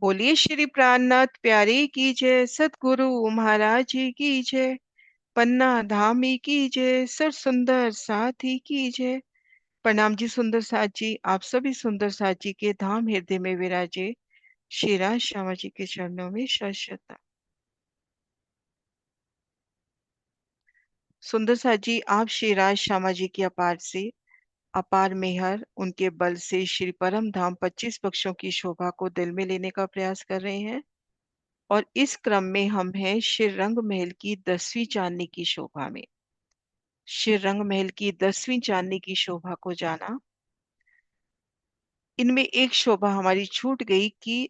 बोलिए श्री प्राणनाथ प्यारे की जय, सतगुरु महाराज जी की जय, पन्ना धामी की जय, सर सुंदर साथी की जय। प्रणाम जी सुंदर साथ जी, आप सभी सुंदर साथ जी के धाम हृदय में विराजे श्री राज श्यामा जी के चरणों में शत श्रद्धा। सुंदर साथ जी, आप श्री राज श्यामा जी की अपार से अपार मेहर उनके बल से श्री परम धाम 25 पक्षों की शोभा को दिल में लेने का प्रयास कर रहे हैं। और इस क्रम में हम हैं श्री रंग महल की 10वीं चांदनी की शोभा में। श्री रंग महल की 10वीं चांदनी की शोभा को जाना। इनमें एक शोभा हमारी छूट गई कि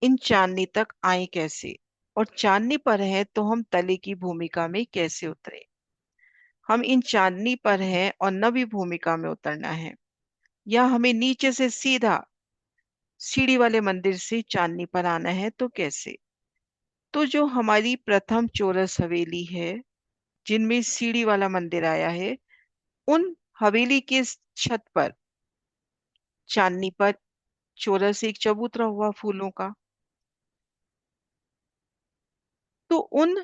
इन चांदनी तक आए कैसे, और चांदनी पर है तो हम तले की भूमिका में कैसे उतरे। हम इन चांदनी पर हैं और नवी भूमिका में उतरना है, या हमें नीचे से सीधा सीढ़ी वाले मंदिर से चांदनी पर आना है तो कैसे। तो जो हमारी प्रथम चौरस हवेली है, जिनमें सीढ़ी वाला मंदिर आया है, उन हवेली के छत पर चांदनी पर चौरस एक चबूतरा हुआ फूलों का। तो उन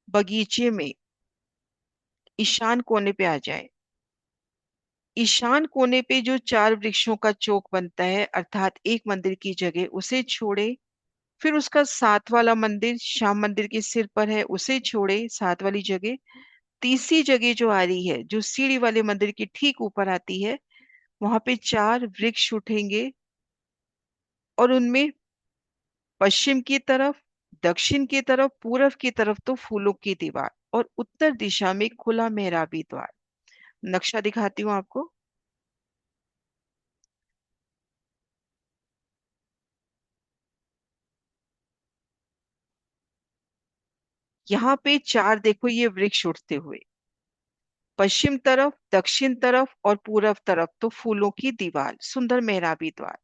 बगीचे में ईशान कोने पे आ जाए। ईशान कोने पे जो 4 वृक्षों का चौक बनता है, अर्थात एक मंदिर की जगह, उसे छोड़े। फिर उसका साथ वाला मंदिर श्याम मंदिर के सिर पर है, उसे छोड़े साथ वाली जगह। तीसरी जगह जो आ रही है, जो सीढ़ी वाले मंदिर के ठीक ऊपर आती है, वहां पे 4 वृक्ष उठेंगे और उनमें पश्चिम की तरफ, दक्षिण की तरफ, पूरब की तरफ तो फूलों की दीवार, और उत्तर दिशा में खुला मेहराबी द्वार। नक्शा दिखाती हूँ आपको। यहाँ पे 4 देखो ये वृक्ष उठते हुए, पश्चिम तरफ, दक्षिण तरफ और पूरब तरफ तो फूलों की दीवार, सुंदर मेहराबी द्वार।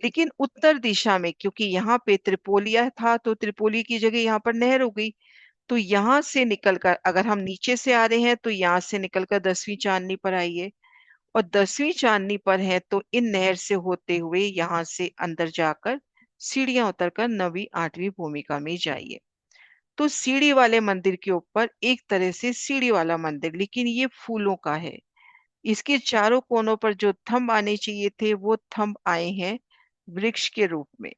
लेकिन उत्तर दिशा में, क्योंकि यहाँ पे त्रिपोलिया था तो त्रिपोली की जगह यहाँ पर नहर हो गई, तो यहाँ से निकलकर अगर हम नीचे से आ रहे हैं तो यहाँ से निकलकर 10वीं चांदनी पर आइए, और 10वीं चांदनी पर है तो इन नहर से होते हुए यहाँ से अंदर जाकर सीढ़ियां उतरकर 9वीं 8वीं भूमिका में जाइए। तो सीढ़ी वाले मंदिर के ऊपर एक तरह से सीढ़ी वाला मंदिर, लेकिन ये फूलों का है। इसके चारों कोनों पर जो थंब आने चाहिए थे वो थंब आए हैं वृक्ष के रूप में।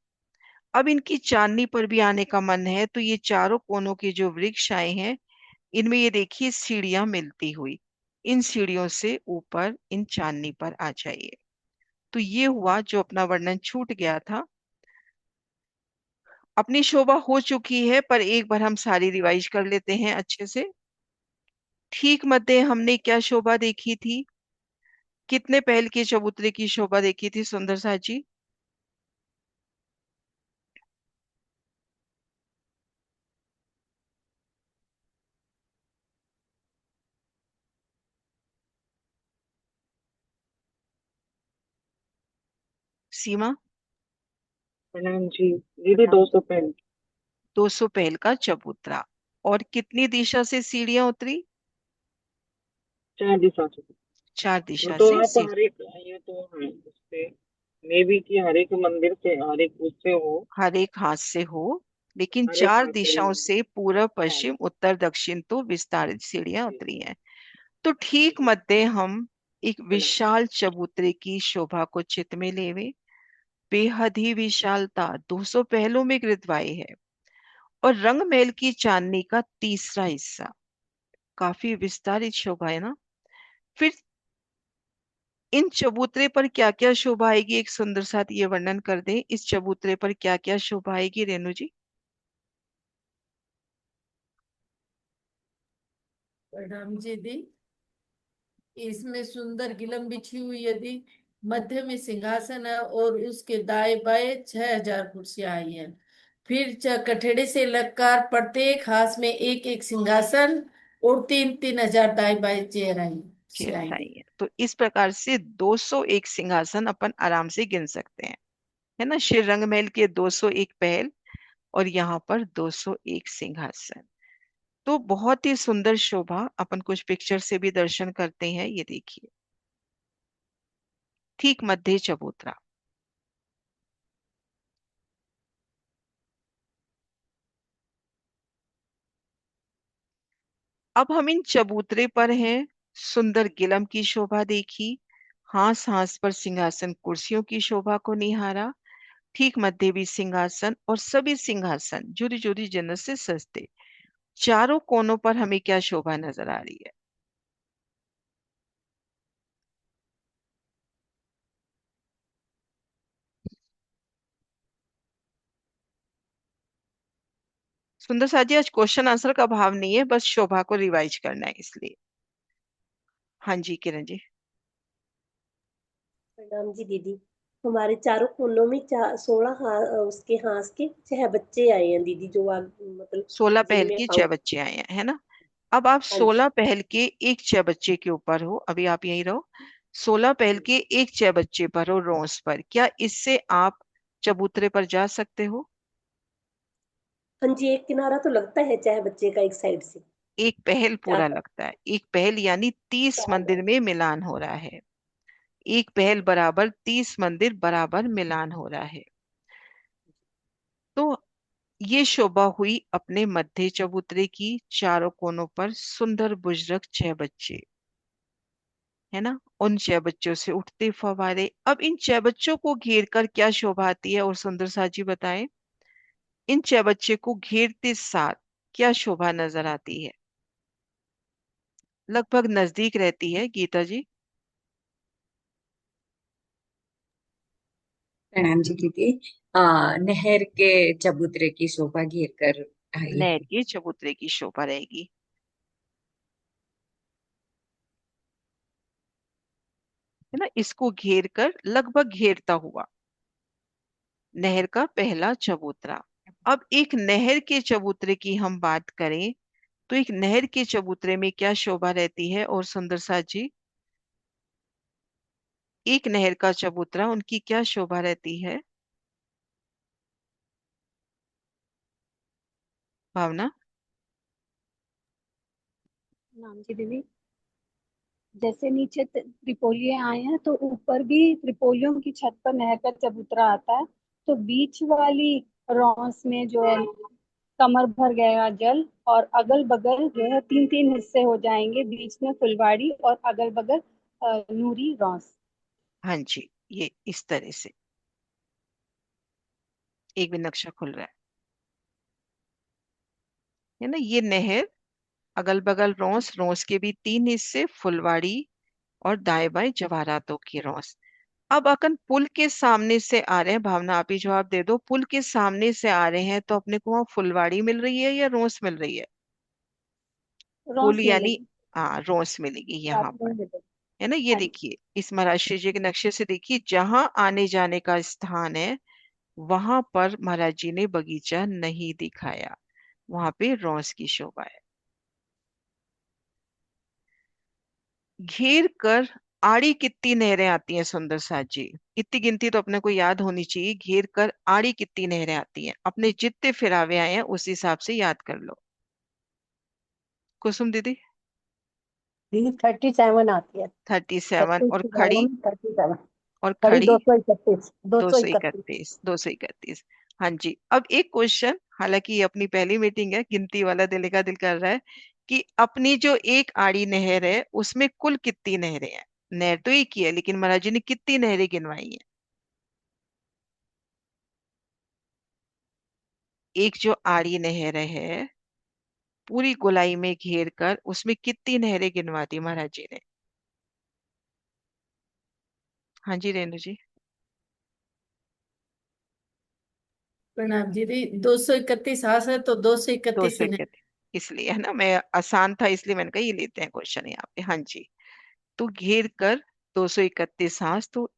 अब इनकी चांदनी पर भी आने का मन है, तो ये चारों कोनों के जो वृक्ष आए हैं, इनमें ये देखिए सीढ़ियां मिलती हुई, इन सीढ़ियों से ऊपर इन चांदनी पर आ जाइए। तो ये हुआ जो अपना वर्णन छूट गया था। अपनी शोभा हो चुकी है, पर एक बार हम सारी रिवाइज कर लेते हैं अच्छे से। ठीक मध्य हमने क्या शोभा देखी थी, कितने पहल के चबूतरे की शोभा देखी थी सुंदर सा जी। सीमा। प्रणाम जी दीदी। प्रणाम। 200 पेन। 200 पहल का चबूतरा, और कितनी दिशा से सीढ़ियां उतरी। 4 दिशा से। 4 वो दिशा तो से आप सीढ़ी। हर एक, ये तो है उससे मे भी कि हर एक मंदिर से, हर एक उससे हो। हर एक हाथ से हो, लेकिन हर एक 4 हाथ से दिशाओं से पूरब हाँ पश्चिम उत्तर दक्षिण तो विस्तारित सीढ़ियां जी उतरी हैं। तो ठीक जी। मध्य हम एक प्रणाम। विशाल चबूतरे की शोभा को चित्त में लेवे। बेहद ही विशालता 200 पहलों में गिरद्वाई है, और रंग महल की चांदनी का तीसरा हिस्सा, काफी विस्तारित शोभा है ना। फिर इन चबूतरे पर क्या क्या शोभा आएगी, एक सुंदर साथ ये वर्णन कर दे, इस चबूतरे पर क्या क्या शोभा आएगी रेणु जी। प्रणाम जी दी। इसमें सुंदर गिलम बिछी हुई यदि, मध्य में सिंहासन है और उसके दाएं बाएं 6000 कुर्सियां आई हैं। फिर कठड़े से लगकर प्रत्येक हाथ में एक एक सिंहासन, और 3-3 हजार दाएं बाएं चेयर आई से चेयर आएंगे। आई है, तो इस प्रकार से 201 सिंहासन अपन आराम से गिन सकते हैं, है ना। श्री रंग महल के 201 पहल, और यहाँ पर 201 सिंहासन। तो बहुत ही सुंदर शोभा, अपन कुछ पिक्चर से भी दर्शन करते हैं, ये देखिए। ठीक मध्य चबूतरा, अब हम इन चबूतरे पर हैं। सुंदर गिलम की शोभा देखी, हास हास पर सिंहासन कुर्सियों की शोभा को निहारा। ठीक मध्य भी सिंहासन, और सभी सिंहासन जुदी जुदी जन्नत से सजते। चारों कोनों पर हमें क्या शोभा नजर आ रही है? सुंदर साजी, आज क्वेश्चन आंसर का भाव नहीं है, बस शोभा को रिवाइज करना है इसलिए। हाँ जी किरण जी। प्रणाम जी दीदी। हमारे चारों कोनों में 16 उसके हांस के 6 बच्चे आए हैं दीदी, जो मतलब 16 पहल जिनमें के हाउस। 6 बच्चे आए हैं, है ना? अब आप हाँ जी। 16 पहल के एक 6 बच्चे के ऊपर हो, अभी आप यहीं रहो। 16 पहल के एक 6 बच्चे पर हो, रोंस पर। क्या इससे आप चबूतरे पर जा सकते हो? हाँ जी, एक किनारा तो लगता है 6 बच्चे का एक साइड से। एक पहल पूरा चार लगता है, एक पहल यानी 30 चार मंदिर में मिलान हो रहा है। एक पहल बराबर 30 मंदिर बराबर मिलान हो रहा है। तो ये शोभा हुई अपने मध्य चबूतरे की, चारों कोनों पर सुंदर बुजरक 6 बच्चे, है ना? उन 6 बच्चों से उठते फवारे। अब इन 6 बच्चों को घेर कर क्या शोभा आती है, और सुंदर साजी बताएं। इन 6 बच्चे को घेरते साथ क्या शोभा नजर आती है? लगभग नजदीक रहती है गीता जी। प्रणाम जी दीदी। नहर के चबूतरे की शोभा घेर कर आई नहर है। के चबूतरे की शोभा रहेगी, है ना? इसको घेर कर, लगभग घेरता हुआ, नहर का पहला चबूतरा। अब एक नहर के चबूतरे की हम बात करें, तो एक नहर के चबूतरे में क्या शोभा रहती है, और सुंदर साजी? एक नहर का चबूतरा, उनकी क्या शोभा रहती है, भावना? नाम जी दीदी, जैसे नीचे त्रिपोलिये आए हैं तो ऊपर भी त्रिपोलियों की छत पर नहर का चबूतरा आता है। तो बीच वाली रॉस में जो है कमर भर गया जल, और अगल बगल जो है 3 3 हिस्से हो जाएंगे, बीच में फुलवाड़ी और अगल बगल नूरी रॉस। हाँ जी, ये इस तरह से एक भी नक्शा खुल रहा है ना? ये नहर, अगल बगल रोस, रोस के भी 3 हिस्से, फुलवाड़ी और दाएं बाएं जवाहरातों की रोस। अब अकन पुल के सामने से आ रहे हैं, भावना आप ही जवाब दे दो। पुल के सामने से आ रहे हैं तो अपने को वहां फुलवाड़ी मिल रही है या रोस मिल रही है? पुल रॉस यानी, मिलेगी। हाँ, रोस मिलेगी यहाँ साथ पर, में मिलेगी। है ना? ये हाँ जी। देखिए, इस महाराष्ट्र जी के नक्शे से देखिए, जहां आने जाने का स्थान है वहां पर महाराज जी ने बगीचा नहीं दिखाया, वहां पे रोस की शोभा है। घेर कर आड़ी कितनी नहरें आती हैं सुंदर साथ जी? इतनी गिनती तो अपने को याद होनी चाहिए। घेर कर आड़ी कितनी नहरें आती हैं, अपने जितने फिरावे आए हैं उस हिसाब से याद कर लो। कुसुम दीदी? दीदी 37 आती है। 37, और 36 खड़ी? 37। और खड़ी खड़ी? 231, दो दो सौ सौ इकतीस इकतीस 231। हाँ जी। अब एक क्वेश्चन, हालांकि ये अपनी पहली मीटिंग है, गिनती वाला दिल का दिल कर रहा है कि अपनी जो एक आड़ी नहर है उसमें कुल कितनी नहरें हैं? नहर तो एक ही है, लेकिन महाराज जी ने कितनी नहरें गिनवाई हैं? एक जो आड़ी नहर है, पूरी गोलाई में घेर कर उसमें कितनी नहरें गिनवा दी महाराज जी ने? हाँ जी रेणु जी। प्रणाम जी दी, 231 हास है तो दो सौ दो इकतीस सौ ही नहीं। इकतीस इसलिए, है ना? मैं आसान था इसलिए मैंने कहा ये लेते हैं क्वेश्चन यहाँ पे। हाँ जी। तो घेर कर 231 हाथ, तो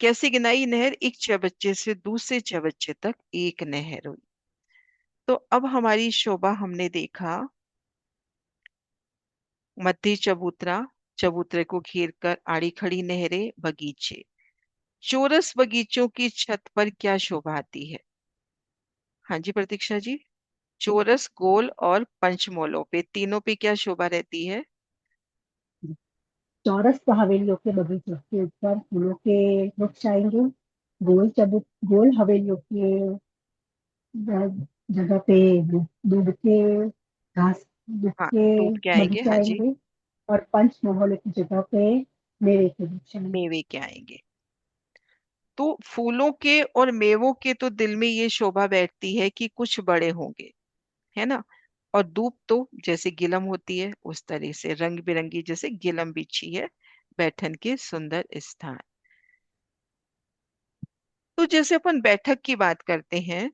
कैसे गिनाई नहर? एक 6 बच्चे से दूसरे 6 बच्चे तक एक नहर हुई। तो अब हमारी शोभा हमने देखा, मध्य चबूतरा, चबूतरे को घेर कर आड़ी खड़ी नहरें, बगीचे। चौरस बगीचों की छत पर क्या शोभा आती है? हाँ जी प्रतीक्षा जी। चौरस, गोल और पंचमोलों पे, तीनों पे क्या शोभा रहती है? चौरस हवेलियों के बगीचों के ऊपर फूलों के वृक्ष आएंगे। गोल हवेलियों के जगह पे दूब के घास हाँ, जिसके दूब के आएंगे, बगीचे हाँ जी। आएंगे, और पंचमहल की जगह पे मेवे के वृक्ष आएंगे। मेवे के आएंगे। तो फूलों के और मेवों के तो दिल में ये शोभा बैठती है कि कुछ बड़े होंगे, है ना। और धूप तो जैसे गिलम होती है उस तरह से रंग बिरंगी जैसे गिलम बिछी है बैठन के सुंदर स्थान। तो जैसे अपन बैठक की बात करते हैं,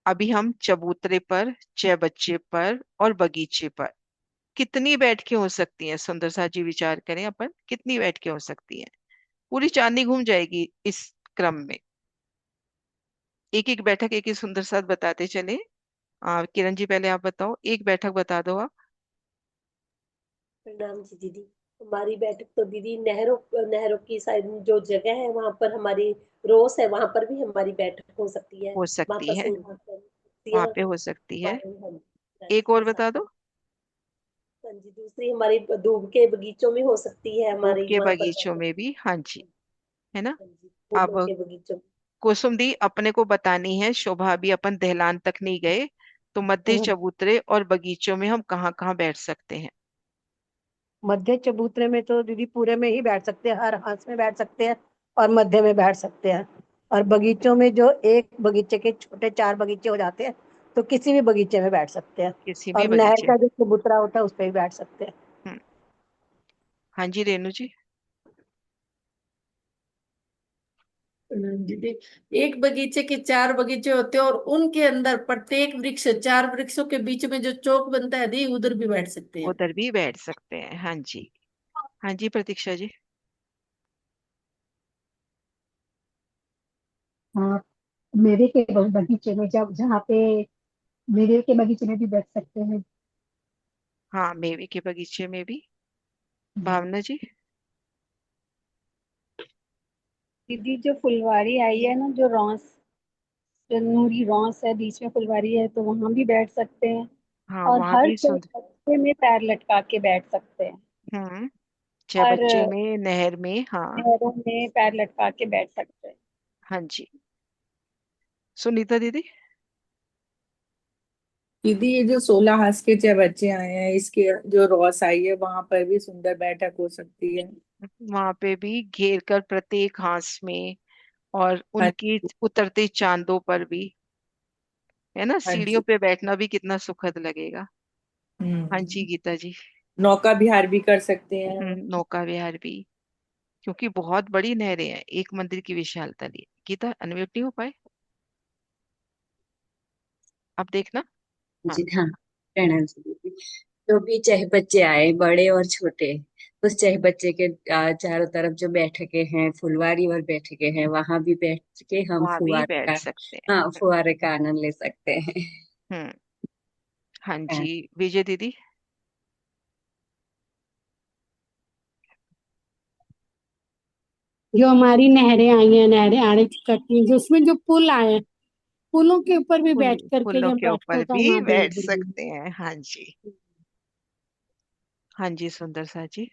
अभी हम चबूतरे पर, चौबच्चे पर और बगीचे पर कितनी बैठकें हो सकती हैं? सुंदर सा जी विचार करें, अपन कितनी बैठकें हो सकती हैं? पूरी चांदनी घूम जाएगी इस क्रम में। एक एक बैठक एक एक सुंदर साथ बताते चले। किरण जी पहले आप बताओ, एक बैठक बता दो आप। प्रणाम जी दीदी। हमारी बैठक तो दीदी नहरों नहरों की साइड में जो जगह है वहां पर हमारी रोस है, वहां पर भी हमारी बैठक हो सकती है। हो वहां सकती पर है, कुर्सियां वहां पे हो सकती है। हमारे, हाँ जी, एक और के बता साथ। दो। हाँ जी, दूसरी हमारी दूब के बगीचों में हो सकती है, धूप हमारी के वहां पर बगीचों बैठक। में भी, हाँ जी, है ना। हाँ जी, फूलों अब के बगीचों में। कुसुम दी अपने को बतानी है, शोभा अभी अपन दहलान तक नहीं गए, तो मध्य हम्म, चबूतरे और बगीचों में हम कहाँ कहाँ बैठ सकते हैं? मध्य चबूतरे में तो दीदी पूरे में ही बैठ सकते हैं, हर हाथ में बैठ सकते हैं और मध्य में बैठ सकते हैं। और बगीचों में जो एक बगीचे के छोटे 4 बगीचे हो जाते हैं, तो किसी भी बगीचे में बैठ सकते हैं। किसी भी और नहर बगीचे। का जो चबूतरा होता है उस पर भी बैठ सकते हैं। हम्म। हाँ जी रेणु जी। दीदी, एक बगीचे के 4 बगीचे होते हैं और उनके अंदर प्रत्येक वृक्ष, 4 वृक्षों के बीच में जो चौक बनता है दी, उधर भी बैठ सकते हैं। उधर भी बैठ सकते हैं, हाँ जी। हाँ जी प्रतीक्षा जी। हाँ, मेवे के बगीचे में, जब जहाँ पे मेवे के बगीचे में भी बैठ सकते हैं। हाँ, मेवे के बगीचे में भी। हम्म। भावना जी। दीदी जो फुलवारी आई है ना, जो रॉस, जो नूरी रॉस है, बीच में फुलवारी है, तो वहां भी बैठ सकते हैं। हाँ, और वहां हर भी सुंदर। चौराहे में पैर लटका के बैठ सकते हैं। हम्म। चाहे और बच्चे में, नहर में, हाँ। नहरों में पैर लटका के बैठ सकते हैं। हाँ जी। सुनीता दीदी। दीदी ये जो 16 हाथ के चाहे बच्चे आए हैं, इसके जो रॉस आई है वहां पर भी सुंदर बैठक हो सकती है। वहां पे भी घेर कर प्रत्येक हांस में, और हाँ उनकी उतरते चांदों पर भी, है ना, हाँ सीढ़ियों जी। पे बैठना भी कितना सुखद लगेगा। हाँ जी हम्म। गीता जी। नौका विहार भी कर सकते हैं। नौका विहार भी, क्योंकि बहुत बड़ी नहरें हैं, एक मंदिर की विशालता लिए। गीता अनम्यूट नहीं हो पाए, अब देखना। हाँ। जी हाँ, प्रणाम जी दीदी। जो भी चाहे बच्चे आए, बड़े और छोटे, उस चाहे बच्चे के चारों तरफ जो बैठके हैं, फुलवारी और बैठके हैं, वहां भी बैठ के हम वहां भी फुवारे बैठ का, सकते हाँ, हैं। फुवारे का आनंद ले सकते हैं। हम्म। हाँ हाँ, जी विजय दीदी। जो हमारी नहरें आई हैं, नहरें आने की करती हैं, जो उसमें जो पुल आए हैं, पुलों के ऊपर भी फूल बैठ करके फूलों जब के बैठते ऊपर हो तो भी वहां भी बैठ उधर भी। सकते हैं, हाँ जी। हाँ जी सुंदर सा जी।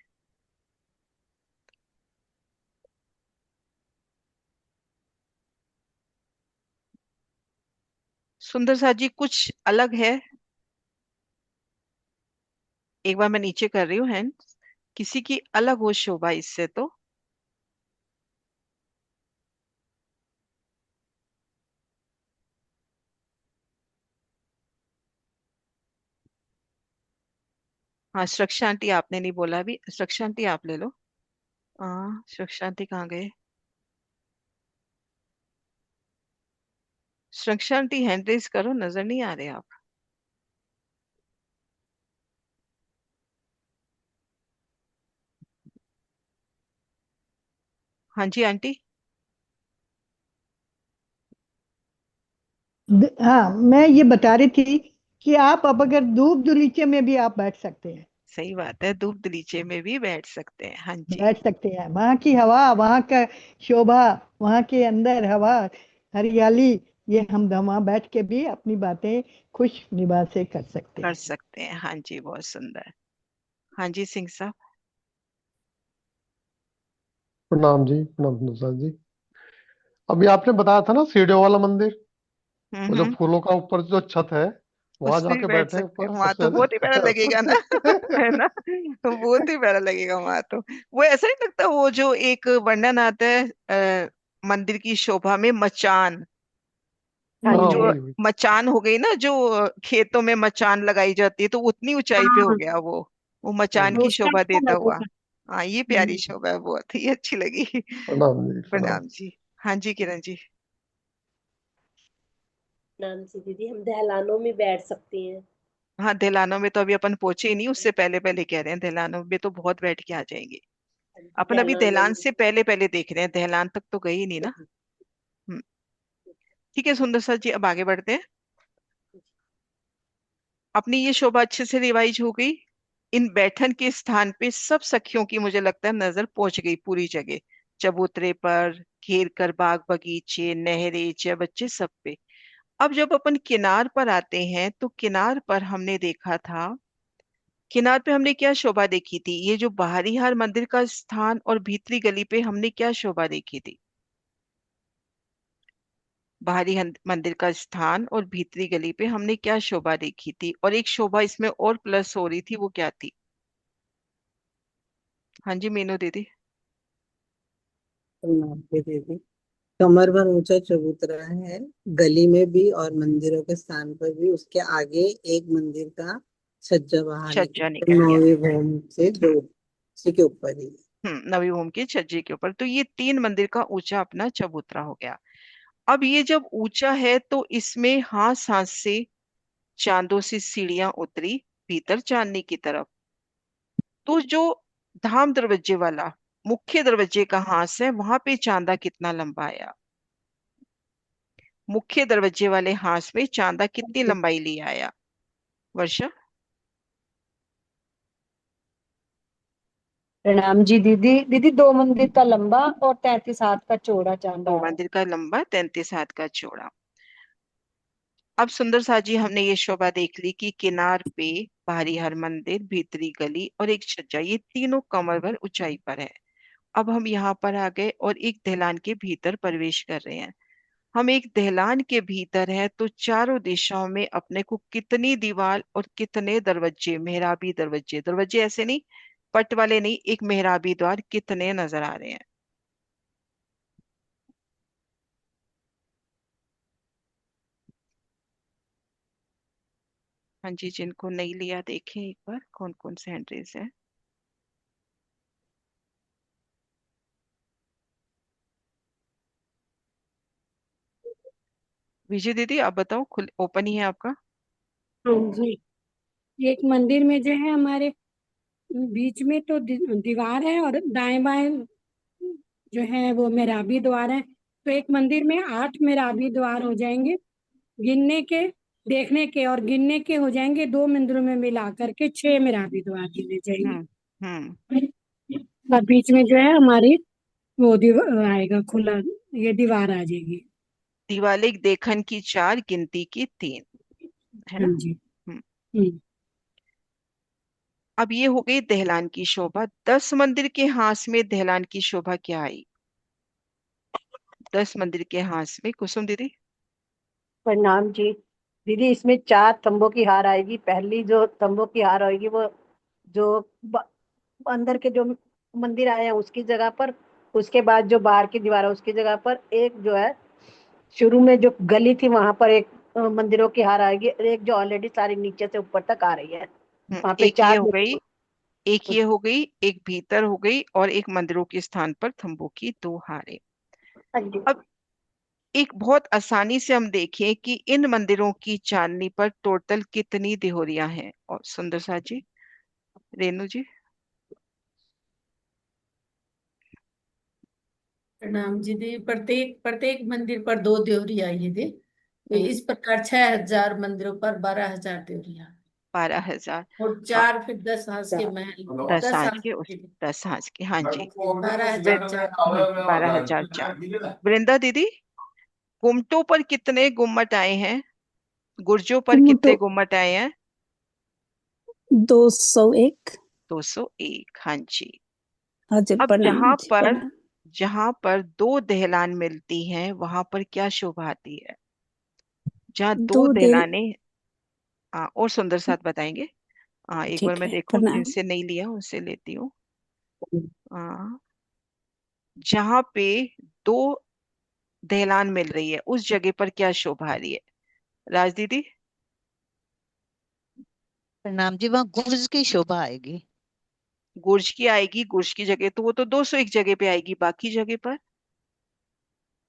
सुंदर सा जी कुछ अलग है। एक बार मैं नीचे कर रही हूँ हैंड, किसी की अलग हो शोभा इससे तो। हाँ सुरक्षा आंटी, आपने नहीं बोला अभी, सुरक्षा आंटी आप ले लो। हाँ सुरक्षा आंटी कहाँ गए? सुरक्षा आंटी हैंड रेज करो, नजर नहीं आ रहे आप। हाँ जी आंटी। हाँ, मैं ये बता रही थी कि आप अब अगर धूप दलीचे में भी आप बैठ सकते हैं। सही बात है, धूप दलीचे में भी बैठ सकते हैं, हाँ जी। बैठ सकते हैं, वहाँ की हवा, वहाँ का शोभा, वहाँ के अंदर हवा, हरियाली, ये हम वहाँ बैठ के भी अपनी बातें खुश निभाव से कर सकते कर हैं। सकते हैं, हाँ जी, बहुत सुंदर। हाँ जी सिंह साहब। प्रणाम जी, प्रणाम प्रसाद जी। अभी आपने बताया था ना सीढ़ियों वाला मंदिर, वो जो हम्म। फूलों का ऊपर जो छत है, वहां उस पे भी जाके बैठ बैठे सकते ऊपर हैं, वहां सबसे तो बहुत ही प्यारा पहले। लगेगा ना। है ना, तो बहुत ही प्यारा लगेगा वहां तो। वो ऐसा नहीं लगता, वो जो एक वर्णन आता है मंदिर की शोभा में मचान, हाँ हाँ, जो वही वही। मचान हो गई ना, जो खेतों में मचान लगाई जाती है, तो उतनी ऊंचाई पे हो हाँ, गया वो मचान वो की उसका शोभा अच्छा देता हुआ। लगेगा। हाँ, ये प्यारी हम्म। शोभा है, बहुत ही अच्छी लगी। प्रणाम जी, प्रणाम। प्रणाम जी। हाँ जी किरण जी। नाम जी दीदी, हम दहलानों में बैठ सकते हैं। हाँ, दिलानों में तो अभी अपन पहुंचे ही नहीं, उससे पहले पहले कह रहे हैं, दिलानों में तो बहुत बैठ के आ जाएंगे। अपन अभी दहलानों दहलान में। से पहले पहले देख रहे हैं, दहलान तक तो गए ही नहीं ना। हम्म, ठीक है सुंदर सा जी, अब आगे बढ़ते हैं। अपनी ये शोभा अच्छे से रिवाइज हो गई। इन बैठन के स्थान पे सब सखियों की मुझे लगता है नजर पहुंच गई पूरी जगह, चबूतरे पर, घेर कर बाग बगीचे, नहरें, बच्चे, सब पे। अब जब अपन किनार पर आते हैं, तो किनार पर हमने देखा था, किनार पे हमने क्या शोभा देखी थी, ये जो बाहरी हार मंदिर का स्थान और भीतरी गली पे हमने क्या शोभा देखी थी। बाहरी मंदिर का स्थान और भीतरी गली पे हमने क्या शोभा देखी थी, और एक शोभा इसमें और प्लस हो रही थी, वो क्या थी। हाँ जी मीनू दीदी। प्रणाम जी दीदी। कमर भर ऊंचा चबूतरा है, गली में भी और मंदिरों के स्थान पर भी। उसके आगे एक मंदिर का छज्जा बाहर छज्जा निकल निकल गया। नौवीं भौम से हम्म। दो, उसी के ऊपर ही। नवी भूमि के छज्जे के ऊपर, तो ये 3 मंदिर का ऊंचा अपना चबूतरा हो गया। अब ये जब ऊंचा है, तो इसमें हाथ हाथ से चांदों से सीढ़ियां उतरी भीतर चांदनी की तरफ। तो जो धाम दरवाजे वाला मुख्य दरवाजे का हाथ है, वहां पे चांदा कितना लंबा आया। मुख्य दरवाजे वाले हाथ में चांदा कितनी लंबाई लिए आया, वर्षा। प्रणाम जी दीदी। दीदी 2 मंदिर का लंबा और 33 हाथ का चौड़ा चांदा दो है। मंदिर का लंबा, 33 हाथ का चौड़ा। अब सुंदर सा जी, हमने ये शोभा देख ली कि किनार पे बाहरी हर मंदिर, भीतरी गली और एक छज्जा, ये तीनों कमर भर ऊंचाई पर है। अब हम यहाँ पर आ गए और एक दहलान के भीतर प्रवेश कर रहे हैं। हम एक दहलान के भीतर हैं, तो चारों दिशाओं में अपने को कितनी दीवार और कितने दरवाजे, मेहराबी दरवाजे, दरवाजे ऐसे नहीं, पट वाले नहीं, एक मेहराबी द्वार कितने नजर आ रहे हैं। हाँ जी, जिनको नहीं लिया देखें एक बार कौन कौन से एंट्रीज है। विजय दीदी आप बताओ, खुल ओपन ही है आपका। हाँ जी। एक मंदिर में जो है हमारे बीच में तो दीवार है, और दाएं बाएं जो है वो मेहराबी द्वार है। तो एक मंदिर में 8 मेहराबी द्वार हो जाएंगे, गिनने के, देखने के और गिनने के हो जाएंगे। 2 मंदिरों में मिला करके 6 मेहराबी द्वार गिने जाएंगे। हम्म। हम्म। और बीच में जो है हमारी वो दीवार आएगा खुला, ये दीवार आ जाएगी। दिवालिक देखन की 4, गिनती की 3, है हाँ ना। जी। हम्म। हम्म। अब ये हो गई दहलान की शोभा। 10 मंदिर के हाथ में दहलान की शोभा क्या आई। 10 मंदिर के हाथ में, कुसुम दीदी। प्रणाम जी दीदी। इसमें 4 तंबों की हार आएगी। पहली जो तंबों की हार आएगी वो जो ब- अंदर के जो मंदिर आए हैं उसकी जगह पर, उसके बाद जो बाहर की दीवार है उसकी जगह पर, एक जो है शुरू में जो गली थी वहां पर एक मंदिरों की हार आएगी, और एक जो ऑलरेडी सारी नीचे से ऊपर तक आ रही है। वहां पे एक ये चार हो गई, एक ये हो गई, एक भीतर हो गई, और एक मंदिरों के स्थान पर थंबों की 2 हारें। हाँ जी। अब एक बहुत आसानी से हम देखें कि इन मंदिरों की चांदनी पर टोटल कितनी देहोरियां हैं, और सुंदर सा जी, रेनू जी। प्रणाम जी दी। प्रत्येक प्रत्येक मंदिर पर 2 देवरिया ये दे, तो हम्म, इस प्रकार 6,000 मंदिरों पर 12,000 देवरिया। 12,000। और हाँ, 4 फिर 10 हाथ के महल, 10 दस हाथ हाथ के के 10 हाथ के, हाँ जी। 12,004। 12,004। वृंदा दीदी, गुम्मटों पर कितने गुम्मट आए हैं, गुर्जों पर मुटो कितने गुम्मट आए हैं। 201। 201, हाँ जी। हाजिर अब प्रणाम जहां जी पर प्रणाम। जहां पर 2 दहलान मिलती हैं, वहां पर क्या शोभा आती है। जहां दो दो दे दहलाने और सुंदर साथ बताएंगे। एक बार ठीक मैं है, देखूं, प्रणाम। जिनसे नहीं लिया उनसे लेती हूँ। जहाँ पे दो दहलान मिल रही है उस जगह पर क्या शोभा आ रही है? राज दीदी। प्रणाम जी, वहाँ गुर्ज की शोभा आएगी। गुर्ज की आएगी? गुर्ज की जगह तो वो तो 201 जगह पे आएगी, बाकी जगह पर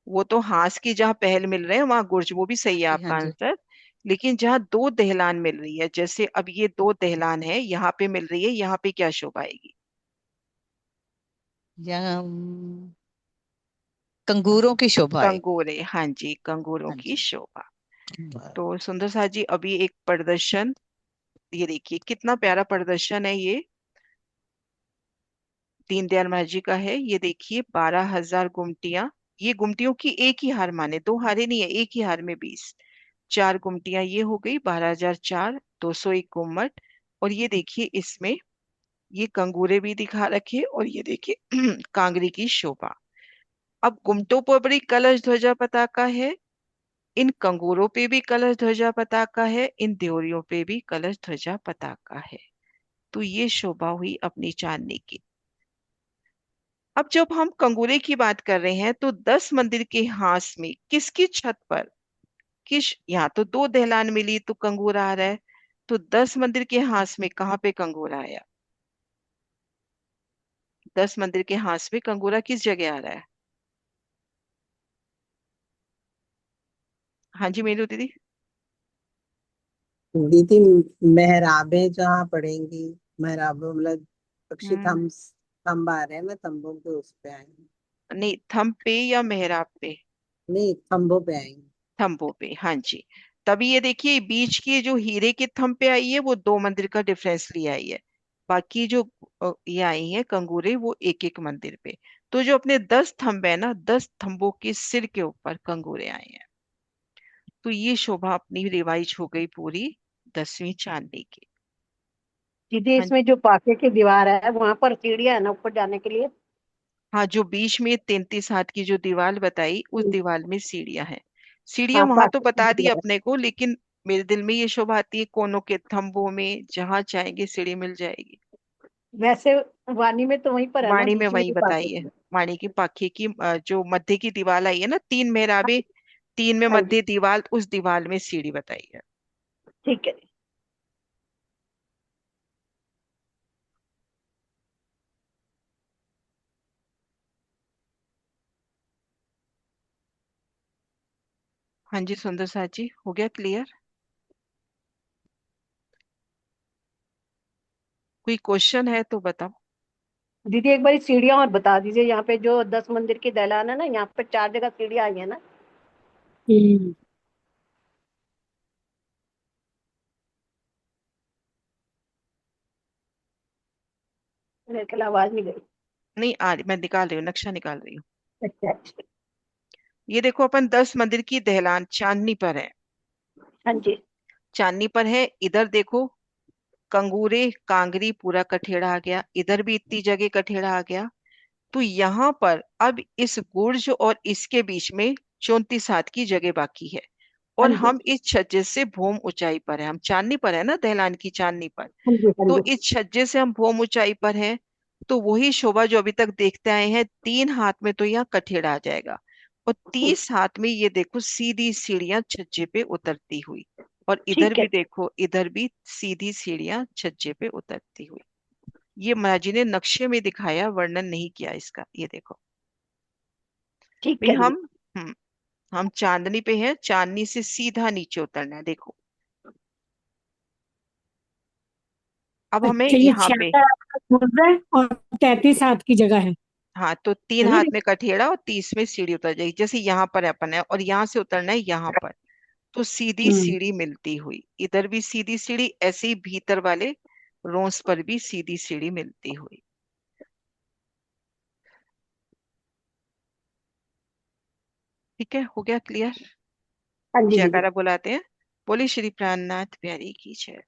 वो तो हांस की जहाँ पहल मिल रहे हैं वहां गुर्ज, वो भी सही है जी हाँ आपका जी। आंसर। लेकिन जहाँ दो दहलान मिल रही है, जैसे अब ये दो दहलान है, यहाँ पे मिल रही है, यहाँ पे क्या शोभा आएगी? यहाँ कंगूरों की शोभा आएगी। कंगोरे, हाँ जी, कंगोरों हाँ की जी। शोभा। वाह। तो सुंदर सा जी, अभी एक प्रदर्शन, ये देखिए कितना प्यारा प्रदर्शन है ये, दीनदयाल महाराज का है। ये देखिए 12,000 गुमटियां। ये गुमटियों की एक ही हार माने, दो हारे नहीं है, एक ही हार में 20। चार गुमटियां ये हो गई 12,004, 201 गुम्मट। और ये देखिए इसमें ये कंगूरे भी दिखा रखे, और ये देखिए कांगरी की शोभा। अब गुमटों पर भी कलश ध्वजा पताका है, इन कंगूरों पे भी कलश ध्वजा पताका है, इन देवरियों पे भी कलश ध्वजा पताका है। तो ये शोभा हुई अपनी चांदनी की। अब जब हम कंगूरे की बात कर रहे हैं, तो 10 मंदिर के हांस में किसकी छत पर, किस, यहाँ तो दो दहलान मिली तो कंगूरा आ रहा है, तो 10 मंदिर के हांस में कहाँ पे कंगूरा आया? 10 मंदिर के हांस में कंगूरा किस जगह आ रहा है? हाँ जी मेरू दीदी। दीदी मेहराबें जहाँ पड़ेंगी, मेहराबें मतलब पक्षी हम्म थम्ब आ रहे हैं ना, तंबू पे उस पे आएंगे। नहीं, थंब पे या मेहराब पे? नहीं, थम्बों पे आएंगे। थंबों पे, हाँ जी। तभी ये देखिए बीच की जो हीरे के थंब पे आई है वो दो मंदिर का डिफरेंस ले आई है। बाकी जो ये आई है कंगूरे, वो एक एक मंदिर पे। तो जो अपने 10 थंब है ना, 10 थंबों के सिर के ऊपर कंगूरे आए हैं। तो ये शोभा अपनी रिवाइज हो गई पूरी 10वीं चांदनी की। दीदी हाँ। इसमें जो पाके की दीवार है वहां पर सीढ़ियां है ना ऊपर जाने के लिए। हाँ, जो बीच में 33 हाथ की जो दीवार बताई, उस दीवार में सीढ़ियां हैं। सीढ़ियां हाँ वहां तो पाके की बता दी दीवार है। अपने को, लेकिन मेरे दिल में ये शोभा आती है कोनों के थंबों में, जहां चाहेंगे सीढ़ी मिल जाएगी। वैसे वाणी में तो वहीं पर है ना, वाणी में बीच में वही जो बताई पाके है। की। वाणी की पाखे की जो मध्य की दीवार आई है ना, तीन मेहराबे, तीन में हाँ जी, मध्य दीवार, उस दीवार में सीढ़ी बताई है। ठीक है। हाँ जी सुंदर साथ जी, हो गया क्लियर? कोई क्वेश्चन है तो बताओ। दीदी एक बार सीढ़ियां और बता दीजिए, यहाँ पे जो 10 मंदिर की दहलान है ना, यहाँ पे 4 जगह सीढ़ियां आई है ना। हम्म। मेरे ख्याल आवाज नहीं गई। नहीं आ रही, मैं निकाल रही हूँ, नक्शा निकाल रही हूँ। अच्छा अच्छा। ये देखो अपन 10 मंदिर की दहलान चांदनी पर है। हाँ जी। चांदनी पर है, इधर देखो कंगूरे कांगरी पूरा कठेड़ा आ गया, इधर भी इतनी जगह कठेड़ा आ गया। तो यहाँ पर अब इस गुर्ज और इसके बीच में 34 हाथ की जगह बाकी है। हाँ और जी। हम इस छज्जे से भौम ऊंचाई पर है, हम चांदनी पर है ना, दहलान की चांदनी पर। हाँ जी। हाँ तो जी। इस छज्जे से हम भौम ऊंचाई पर है। तो वही शोभा जो अभी तक देखते आए हैं, 3 हाथ में तो यहाँ कठेड़ा आ जाएगा, और 30 हाथ में ये देखो सीधी सीढ़ियां छज्जे पे उतरती हुई। और इधर ठीक है। भी देखो, इधर भी सीधी सीढ़ियां छज्जे पे उतरती हुई। ये महाराज जी ने नक्शे में दिखाया, वर्णन नहीं किया इसका, ये देखो। ठीक भाई है दीदी। हम चांदनी पे हैं, चांदनी से सीधा नीचे उतरना है, देखो। अब हमें अच्छा, ये यहाँ पे, 46 मुद्रा है और 33 हाथ की जगह हाँ, तो 3 है ना हाथ में दीदी? कठेड़ा और 30 में सीढ़ी उतर जाएगी, जैसे यहाँ पर अपन है, और यहाँ से उतरना है यहाँ पर। तो सीधी हम्म। सीढ़ी मिलती हुई, इधर भी सीधी सीढ़ी, ऐसे ही भीतर वाले रोंस पर भी सीधी सीढ़ी मिलती हुई। ठीक है, हो गया क्लियर? हाँ जी दीदी। जयकारा बुलाते हैं। बोली श्री प्राणनाथ प्यारी की जय।